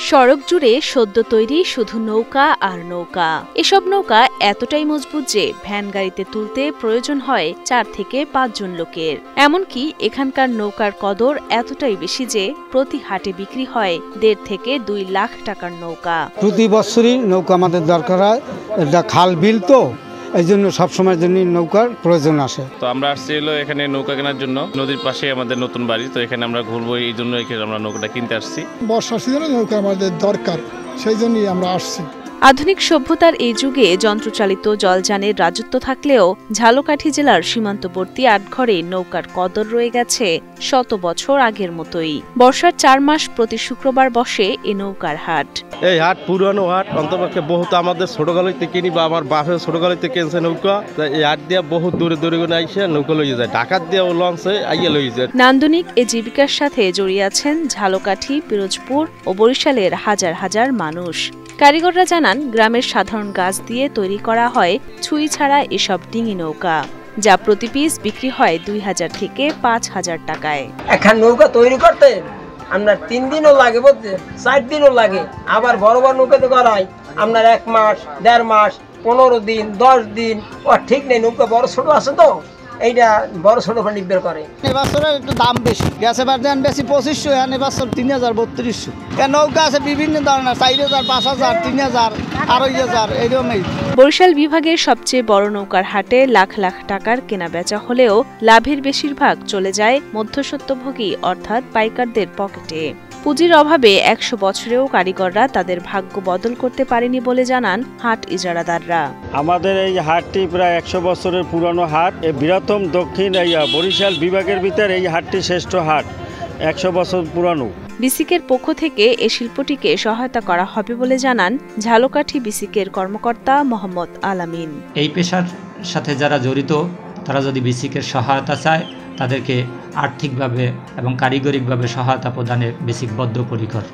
সড়ক জুড়ে সদ্য তৈরি শুধু নৌকা আর নৌকা। এসব নৌকা এতটাই মজবুত যে ভ্যান গাড়িতে তুলতে প্রয়োজন হয় 4 থেকে 5 জন লোকের। এমনকি এখানকার নৌকার কদর এতটাই বেশি যে প্রতি হাটে বিক্রি হয় 1.5 থেকে 2 লাখ টাকার নৌকা। প্রতি বছরই নৌকা আমাদের দরকার হয়, এটা খাল বিল তো এই জন্য সবসময়ের জন্য নৌকার প্রয়োজন আসে। তো আমরা আসছি এখানে নৌকা কেনার জন্য। নদীর পাশে আমাদের নতুন বাড়ি, তো এখানে আমরা ঘুরবো, এই জন্য আমরা নৌকাটা কিনতে আসছি। বর্ষার সিজনে নৌকা আমাদের দরকার, সেই জন্যই আমরা আসছি। আধুনিক সভ্যতার এই যুগে যন্ত্রচালিত জলযানের রাজত্ব থাকলেও ঝালকাঠি জেলার সীমান্তবর্তী আটঘরে নৌকার কদর রয়ে গেছে শত বছর আগের মতোই। বর্ষার 4 মাস প্রতি শুক্রবার বসে এ নৌকার হাট। এই হাট পুরানো হাট, অন্তপক্ষে বহুত আমাদের ছোটকালতে কিনি বা আমার বাপের ছোটকালতে কিনছে নৌকা। এই হাট দিয়ে বহুত দূরে দূরে করে আইসে নৌকা লইয়ে যায়, ঢাকার দিয়ে লঞ্চে আইয়া লইয়ে যায়। নান্দনিক এ জীবিকার সাথে জড়িয়ে আছেন ঝালকাঠি, পিরোজপুর ও বরিশালের হাজার হাজার মানুষ। কারিগররা জানান, গ্রামের সাধারণ গাছ দিয়ে তৈরি করা হয় ছুঁই ছাড়া এসব ডিঙি নৌকা, যা প্রতি পিস বিক্রি হয় 2000 থেকে 5000 টাকায়। এখন নৌকা তৈরি করতে আপনার 3 দিনও লাগে, বলতে 4 দিনও লাগে। আবার বড় বড় নৌকাতে করা হয় আপনার 1 মাস, 1.5 মাস, 15 দিন, 10 দিন, ও ঠিক নেই। নৌকা বড় ছোট আছে তো এইটা বড় ছোট উপর নির্ভর করে। এবছরের একটু দাম বেশি, গ্যাস এবার দেন বেশি 2500, এখন এবছর 3000, 3200। নৌকা আছে বিভিন্ন ধরনের, 4000, 5000, 3000, 2500 এরকমই। বরিশাল বিভাগের সবচেয়ে বড় নৌকার হাটে লাখ লাখ টাকার কেনা বেচা হলেও লাভের বেশিরভাগ চলে যায় মধ্যস্বত্বভোগী অর্থাৎ পাইকারদের পকেটে। পুঁজির অভাবে 100 বছরেও কারিগররা তাদের ভাগ্য বদল করতে পারেনি বলে জানান হাট ইজারাদাররা। আমাদের এই হাটটি প্রায় 100 বছরের পুরনো হাট। এই বৃহত্তম দক্ষিণ বরিশাল বিভাগের ভিতরে এই হাটটি শ্রেষ্ঠ হাট, 100 বছর পুরানো। বিসিকের পক্ষ থেকে এ শিল্পটিকে সহায়তা করা হবে বলে জানান ঝালকাঠি বিসিকের কর্মকর্তা মোহাম্মদ আলামিন। এই পেশার সাথে যারা জড়িত তারা যদি বিসিকের সহায়তা চায়, তাদেরকে আর্থিকভাবে এবং কারিগরিকভাবে সহায়তা প্রদানে বিসিক বদ্ধপরিকর।